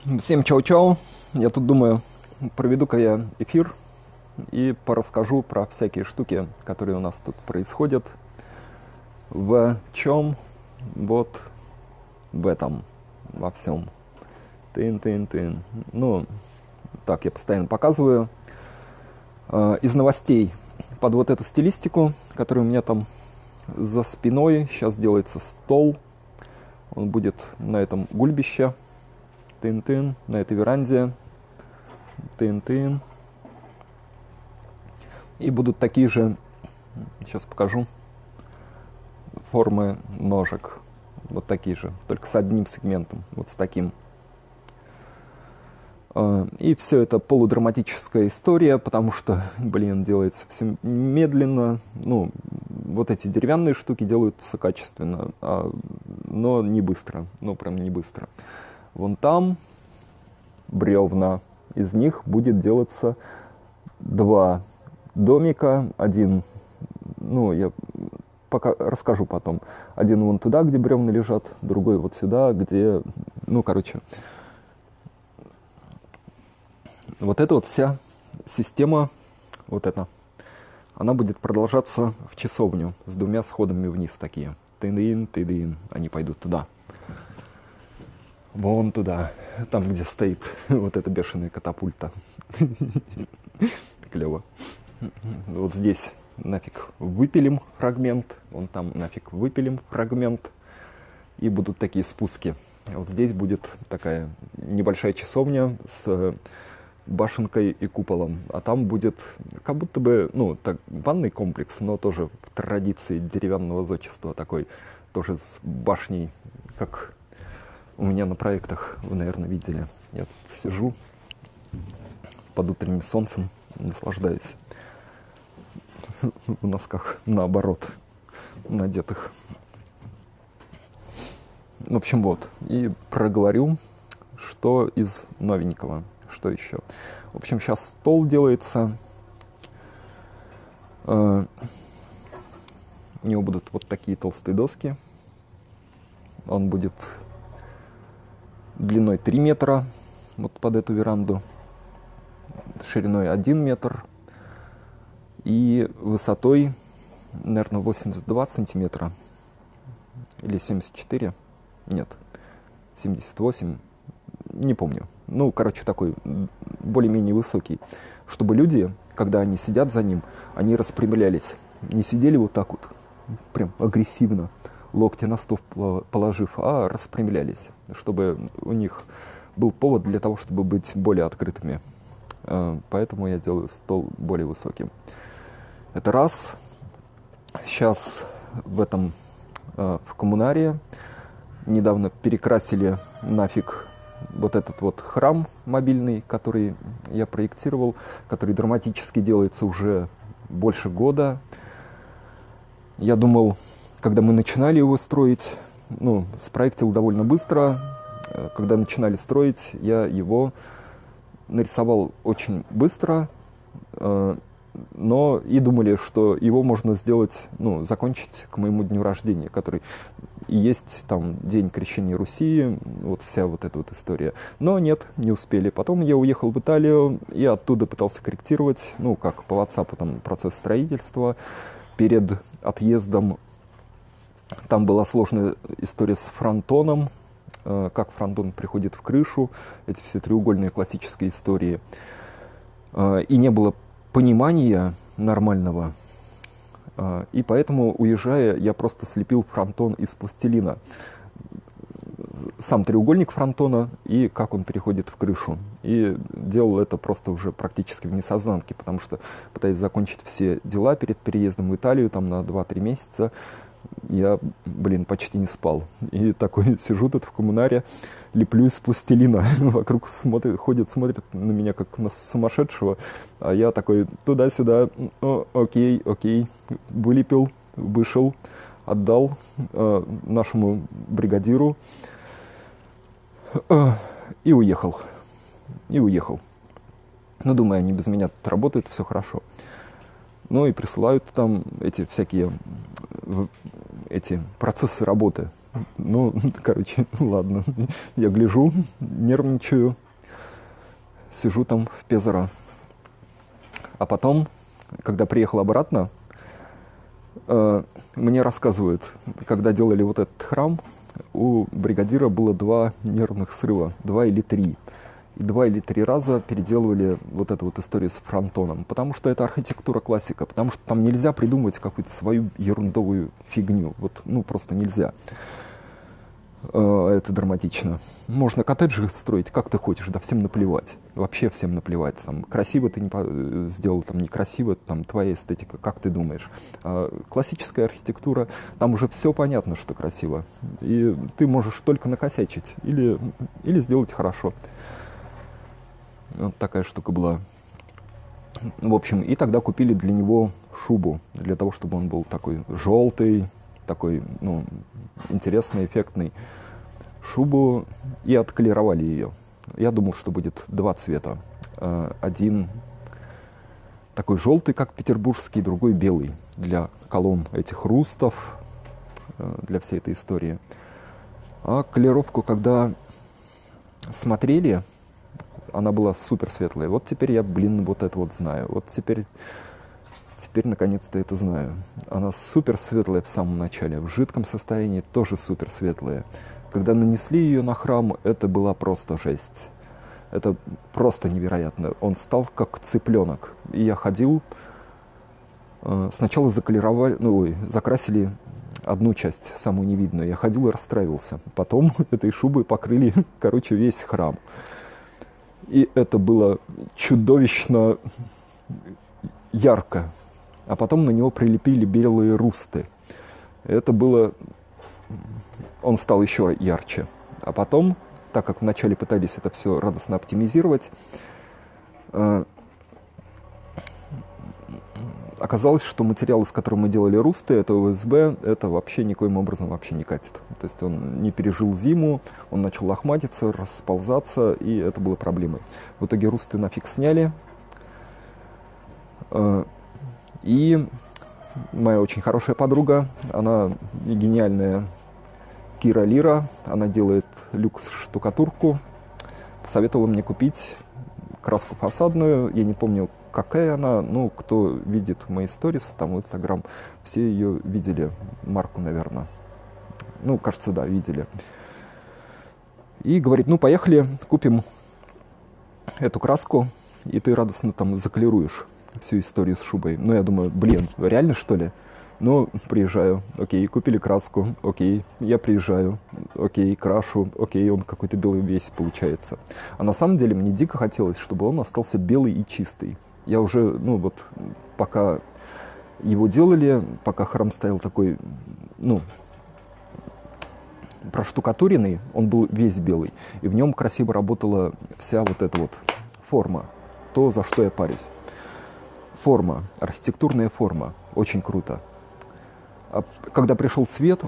Всем чао-чао. Я тут думаю, проведу-ка я эфир и порасскажу про всякие штуки, которые у нас тут происходят. В чем? Вот в этом, во всем. Тын-тын-тын. Ну, так я постоянно показываю. Из новостей под вот эту стилистику, которая у меня там за спиной. Сейчас делается стол. Он будет на этом гульбище. Тын-тын, на этой веранде. Тын-тын. И будут такие же, сейчас покажу, формы ножек. Вот такие же, только с одним сегментом, вот с таким. И все это полудраматическая история, потому что, делается все медленно. Ну, вот эти деревянные штуки делаются качественно, но не быстро, ну прям не быстро. Вон там бревна, из них будет делаться два домика, один, ну я пока расскажу потом, один вон туда, где бревна лежат, другой вот сюда, где, ну короче, вот эта вот вся система, вот эта, она будет продолжаться в часовню с двумя сходами вниз такие, тын-ин, тын-ин, они пойдут туда. Вон туда, там, где стоит вот эта бешеная катапульта. Клево. Вот здесь нафиг выпилим фрагмент, вон там нафиг выпилим фрагмент, и будут такие спуски. Вот здесь будет такая небольшая часовня с башенкой и куполом, а там будет как будто бы, ну, так, ванный комплекс, но тоже в традиции деревянного зодчества такой, тоже с башней, как у меня на проектах, вы, наверное, видели. Я тут сижу под утренним солнцем, наслаждаюсь. В носках наоборот надетых. В общем, вот. И проговорю, что из новенького. Что еще? В общем, сейчас стол делается. У него будут вот такие толстые доски. Он будет длиной 3 метра, вот под эту веранду, шириной 1 метр и высотой, наверное, 82 сантиметра или 74, нет, 78, не помню. Ну, короче, такой более-менее высокий, чтобы люди, когда они сидят за ним, они распрямлялись, не сидели вот так вот, прям агрессивно, локти на стол положив, а распрямлялись, чтобы у них был повод для того, чтобы быть более открытыми. Поэтому я делаю стол более высоким. Это раз. Сейчас в коммунарии недавно перекрасили нафиг вот этот вот храм мобильный, который я проектировал, который драматически делается уже больше года. Я думал, когда мы начинали его строить, ну, спроектил довольно быстро. Когда начинали строить, я его нарисовал очень быстро, но и думали, что его можно сделать, ну, закончить к моему дню рождения, который и есть там день крещения Руси, вот вся вот эта вот история. Но нет, не успели. Потом я уехал в Италию и оттуда пытался корректировать, ну, как по WhatsApp, там, процесс строительства. Перед отъездом там была сложная история с фронтоном, как фронтон приходит в крышу, эти все треугольные классические истории. И не было понимания нормального. И поэтому, уезжая, я просто слепил фронтон из пластилина. Сам треугольник фронтона и как он переходит в крышу. И делал это просто уже практически в несознанке, потому что, пытаясь закончить все дела перед переездом в Италию, там на 2-3 месяца, я, почти не спал. И такой сижу тут в коммунаре, леплю из пластилина. Вокруг ходят, смотрят на меня как на сумасшедшего. А я такой туда-сюда, окей, вылепил, вышел, отдал нашему бригадиру и уехал. Ну, думаю, они без меня тут работают, все хорошо. Ну и присылают там эти всякие эти процессы работы. Ну, короче, ладно. Я гляжу, нервничаю, сижу там в Пезаро. А потом, когда приехал обратно, мне рассказывают, когда делали вот этот храм, у бригадира было 2 нервных срыва, 2 или 3. И 2 или 3 раза переделывали вот эту вот историю с фронтоном, потому что это архитектура классика, потому что там нельзя придумывать какую-то свою ерундовую фигню, вот, ну, просто нельзя. Это драматично. Можно коттеджи строить как ты хочешь, да всем наплевать. Вообще всем наплевать. Там, красиво ты не сделал, там, некрасиво, там, твоя эстетика, как ты думаешь. А классическая архитектура, там уже все понятно, что красиво. И ты можешь только накосячить или сделать хорошо. Вот такая штука была. В общем, и тогда купили для него шубу, для того, чтобы он был такой желтый, такой, ну, интересный, эффектный. Шубу и отколеровали ее. Я думал, что будет 2 цвета. Один такой желтый, как петербургский, другой белый. Для колонн этих рустов, для всей этой истории. А колеровку, когда смотрели, она была супер светлая. Вот теперь я, вот это вот знаю. Вот теперь наконец-то это знаю. Она супер светлая в самом начале. В жидком состоянии тоже супер светлая. Когда нанесли ее на храм, это была просто жесть. Это просто невероятно. Он стал как цыпленок. И я ходил, сначала закрасили одну часть, самую невидную. Я ходил и расстраивался. Потом этой шубой покрыли, короче, весь храм. И это было чудовищно ярко. А потом на него прилепили белые русты. Это было... Он стал еще ярче. А потом, так как вначале пытались это все радостно оптимизировать, оказалось, что материал, из которого мы делали русты, это ОСБ, это вообще никоим образом вообще не катит. То есть он не пережил зиму, он начал лохматиться, расползаться, и это было проблемой. В итоге русты нафиг сняли. И моя очень хорошая подруга, она гениальная Кира Лира, она делает люкс-штукатурку, посоветовала мне купить краску фасадную. Я не помню, какая она, ну, кто видит мои сторис, там в Инстаграм, все ее видели, марку, наверное. Ну, кажется, да, видели. И говорит, ну, поехали, купим эту краску, и ты радостно там заколируешь всю историю с шубой. Ну, я думаю, блин, реально, что ли? Ну, приезжаю, окей, купили краску, окей, я приезжаю, окей, крашу, окей, он какой-то белый весь получается. А на самом деле мне дико хотелось, чтобы он остался белый и чистый. Я уже, ну вот, пока его делали, пока храм стоял такой, ну, проштукатуренный, он был весь белый, и в нем красиво работала вся вот эта вот форма, то, за что я парюсь. Форма, архитектурная форма, очень круто. А когда пришел цвет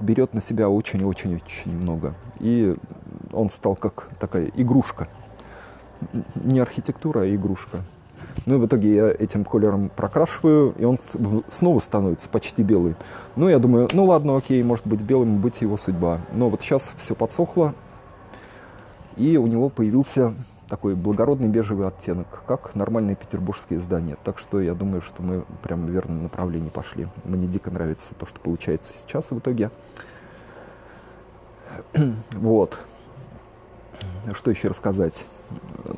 берет на себя очень-очень-очень много. И он стал как такая игрушка. Не архитектура, а игрушка. Ну и в итоге я этим колером прокрашиваю, и он снова становится почти белый. Ну, я думаю, ну ладно, окей, может быть белым, быть его судьба. Но вот сейчас все подсохло, и у него появился такой благородный бежевый оттенок, как нормальные петербургские здания. Так что я думаю, что мы прям в верном направлении пошли. Мне дико нравится то, что получается сейчас в итоге. Вот. Что еще рассказать?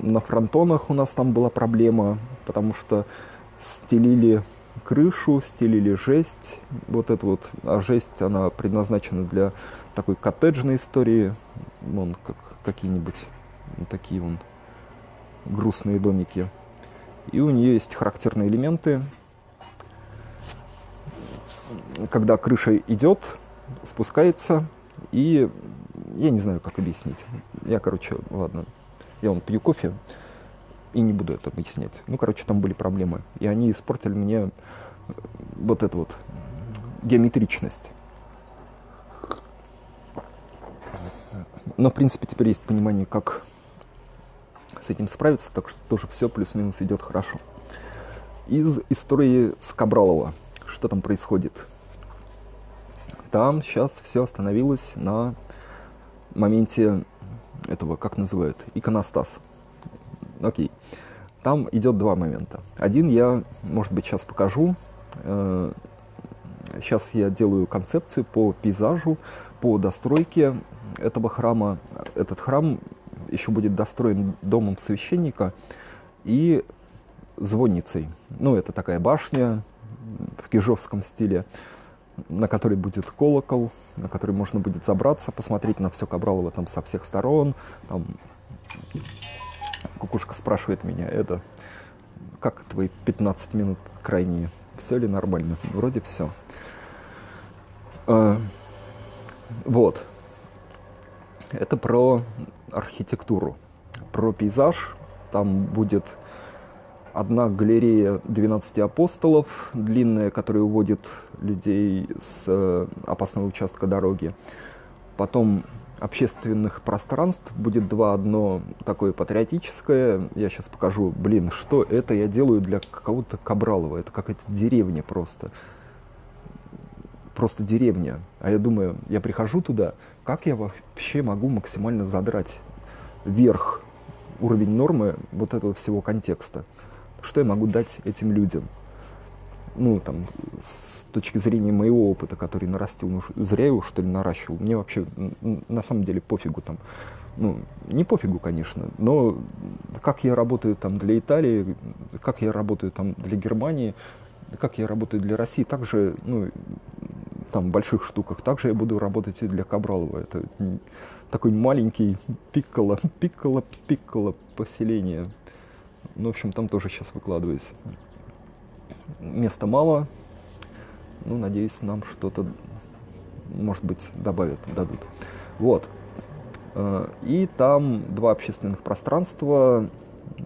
На фронтонах у нас там была проблема, потому что стелили крышу, стелили жесть. Вот это вот. А жесть, она предназначена для такой коттеджной истории. Вон, как какие-нибудь вот такие вон грустные домики. И у нее есть характерные элементы. Когда крыша идет, спускается, и я не знаю, как объяснить. Я, короче, ладно, я вон пью кофе и не буду это объяснять. Ну, короче, там были проблемы. И они испортили мне вот эту вот геометричность. Но, в принципе, теперь есть понимание, как с этим справиться, так что тоже все плюс-минус идет хорошо. Из истории с Кабралова. Что там происходит? Там сейчас все остановилось на моменте этого, как называют, иконостас. Окей. Там идет два момента. Один я, может быть, сейчас покажу. Сейчас я делаю концепцию по пейзажу, по достройке этого храма. Этот храм еще будет достроен домом священника и звонницей. Ну, это такая башня в кижовском стиле, на которой будет колокол, на который можно будет забраться, посмотреть на все Кабралово там со всех сторон. Там кукушка спрашивает меня, это как твои 15 минут крайние? Все ли нормально? Вроде все. Вот. Это про архитектуру, про пейзаж. Там будет одна галерея 12 апостолов, длинная, которая уводит людей с опасного участка дороги. Потом общественных пространств будет два. Одно такое патриотическое. Я сейчас покажу. Блин, что это я делаю для какого-то Кабралова? Это какая-то деревня просто. Просто деревня. А я думаю, я прихожу туда, как я вообще могу максимально задрать вверх уровень нормы вот этого всего контекста? Что я могу дать этим людям? Ну, там, с точки зрения моего опыта, который нарастил, ну, зря его, что ли, наращивал. Мне вообще, на самом деле, пофигу там. Ну, не пофигу, конечно, но как я работаю там для Италии, как я работаю там для Германии, как я работаю для России, также, ну, там, в больших штуках, также я буду работать и для Кабралова. Это такой маленький пикколо поселение. Ну, в общем, там тоже сейчас выкладываюсь. Места мало. Ну, надеюсь, нам что-то, может быть, дадут. Вот. И там два общественных пространства.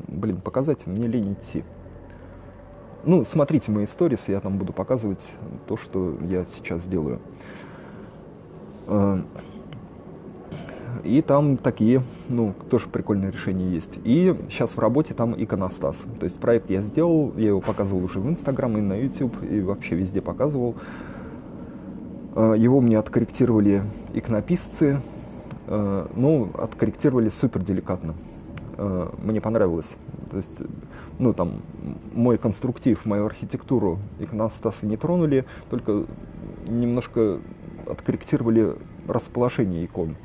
Блин, показать мне лень идти. Ну, смотрите мои сторисы, я там буду показывать то, что я сейчас делаю. И там такие, ну, тоже прикольные решения есть. И сейчас в работе там иконостас. То есть проект я сделал, я его показывал уже в Инстаграм и на YouTube, и вообще везде показывал. Его мне откорректировали иконописцы, ну, откорректировали супер деликатно. Мне понравилось. То есть, ну, там, мой конструктив, мою архитектуру иконостасы не тронули, только немножко откорректировали расположение икон.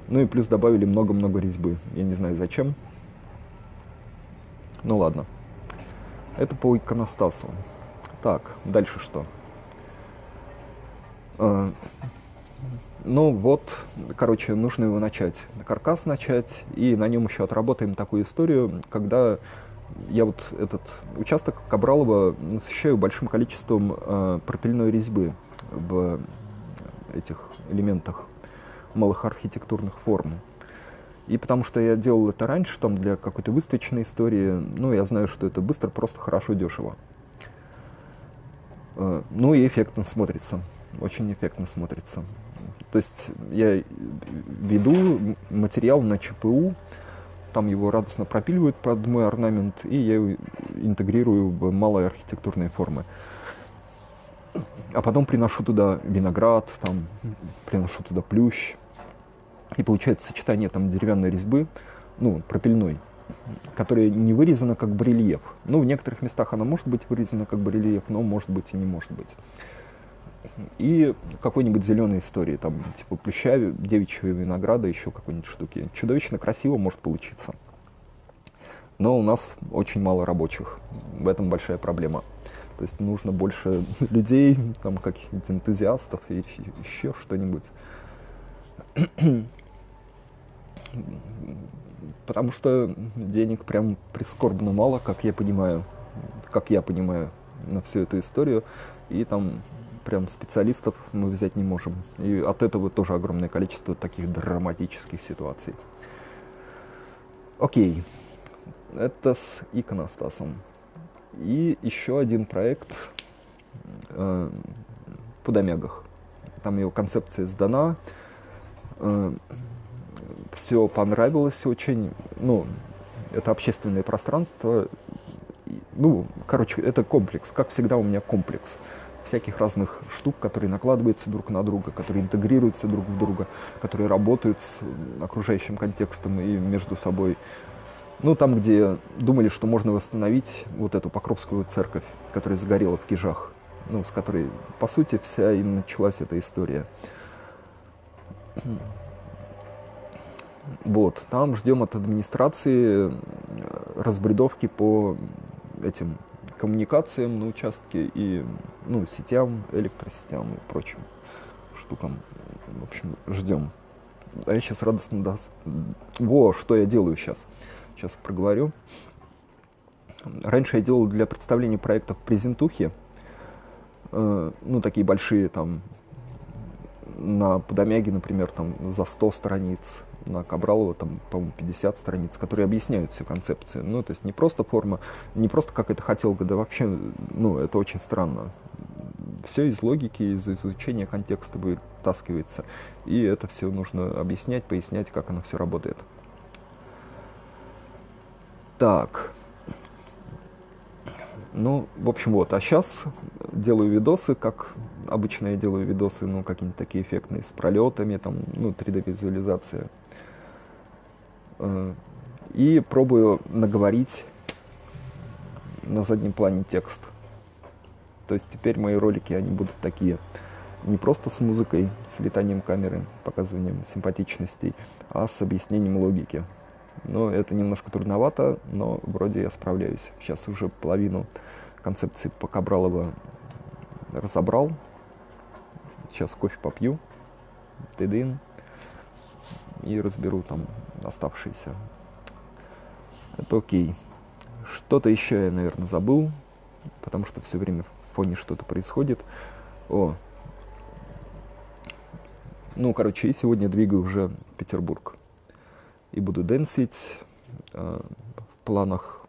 Ну и плюс добавили много-много резьбы. Я не знаю зачем. Ну ладно. Это по иконостасу. Так, дальше что? Ну вот, короче, нужно его начать. Каркас начать, и на нем еще отработаем такую историю, когда я вот этот участок Кабралова насыщаю большим количеством пропильной резьбы в этих элементах малых архитектурных форм. И потому что я делал это раньше, там, для какой-то выставочной истории, ну, я знаю, что это быстро, просто, хорошо, дешево. Ну и эффектно смотрится, очень эффектно смотрится. То есть я веду материал на ЧПУ, там его радостно пропиливают под мой орнамент, и я его интегрирую в малые архитектурные формы. А потом приношу туда виноград, там, приношу туда плющ. И получается сочетание там деревянной резьбы, ну, пропильной, которая не вырезана как барельеф. Ну, в некоторых местах она может быть вырезана как барельеф, но может быть и не может быть. И какой-нибудь зеленой истории, там, типа плюща, девичьего винограда, еще какой-нибудь штуки. Чудовищно красиво может получиться. Но у нас очень мало рабочих. В этом большая проблема. То есть нужно больше людей, там, каких-нибудь энтузиастов и еще что-нибудь. Потому что денег прям прискорбно мало, как я понимаю, на всю эту историю. И там прям специалистов мы взять не можем. И от этого тоже огромное количество таких драматических ситуаций. Окей. Это с иконостасом. И еще один проект в Пудомягах. Там его концепция сдана. Все понравилось очень. Ну, это общественное пространство. Ну, короче, это комплекс. Как всегда, у меня комплекс. всяких разных штук, которые накладываются друг на друга, которые интегрируются друг в друга, которые работают с окружающим контекстом и между собой. Ну, там, где думали, что можно восстановить вот эту Покровскую церковь, которая сгорела в Кижах, ну, с которой, по сути, вся и началась эта история. Вот, там ждем от администрации разбредовки по этим коммуникациям на участке и, ну, сетям, электросетям и прочим штукам. В общем, ждем. А я сейчас радостно даст. Что я делаю сейчас? Сейчас проговорю. Раньше я делал для представления проектов презентухи. Ну, такие большие, там, на Подомяге, например, там, за 100 страниц, на Кабралова, там, по-моему, 50 страниц, которые объясняют всю концепцию. Ну, то есть не просто форма, не просто как это хотелка, да вообще, ну, это очень странно. Все из логики, из изучения контекста вытаскивается. И это все нужно объяснять, пояснять, как оно все работает. Так. Ну, в общем, вот. А сейчас делаю видосы, как обычно я делаю видосы, ну, какие-нибудь такие эффектные, с пролетами, там, ну, 3D-визуализация. И пробую наговорить на заднем плане текст. То есть теперь мои ролики, они будут такие, не просто с музыкой, с летанием камеры, показыванием симпатичностей, а с объяснением логики. Но это немножко трудновато, но вроде я справляюсь. Сейчас уже половину концепции по Кабралова разобрал. Сейчас кофе попью, тыдын, и разберу там оставшиеся. Это окей. Что-то еще я, наверное, забыл, потому что все время в фоне что-то происходит. Ну, короче, и сегодня двигаю уже в Петербург. И буду дэнсить. В планах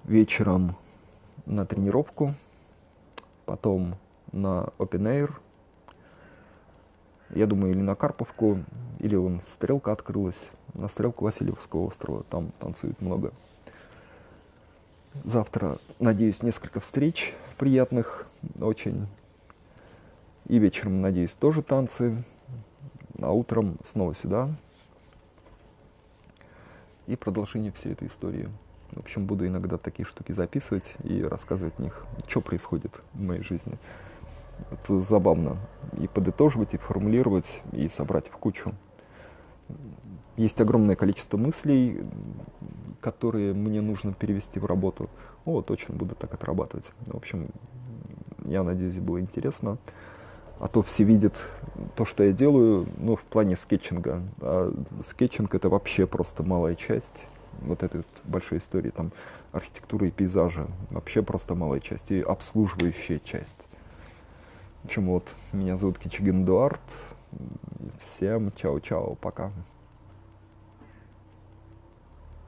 вечером на тренировку, потом на Open Air. Я думаю, или на Карповку, или вон стрелка открылась, на стрелку Васильевского острова, там танцует много. Завтра, надеюсь, несколько встреч приятных очень. И вечером, надеюсь, тоже танцы. А утром снова сюда. И продолжение всей этой истории. В общем, буду иногда такие штуки записывать и рассказывать о них, что происходит в моей жизни. Это забавно. И подытоживать, и формулировать, и собрать в кучу. Есть огромное количество мыслей, которые мне нужно перевести в работу. Точно буду так отрабатывать. В общем, я надеюсь, было интересно. А то все видят то, что я делаю, ну, в плане скетчинга. А скетчинг — это вообще просто малая часть вот этой вот большой истории, там, архитектуры и пейзажа. Вообще просто малая часть и обслуживающая часть. В общем, вот, меня зовут Кичиген Эдуард. Всем чао-чао, пока.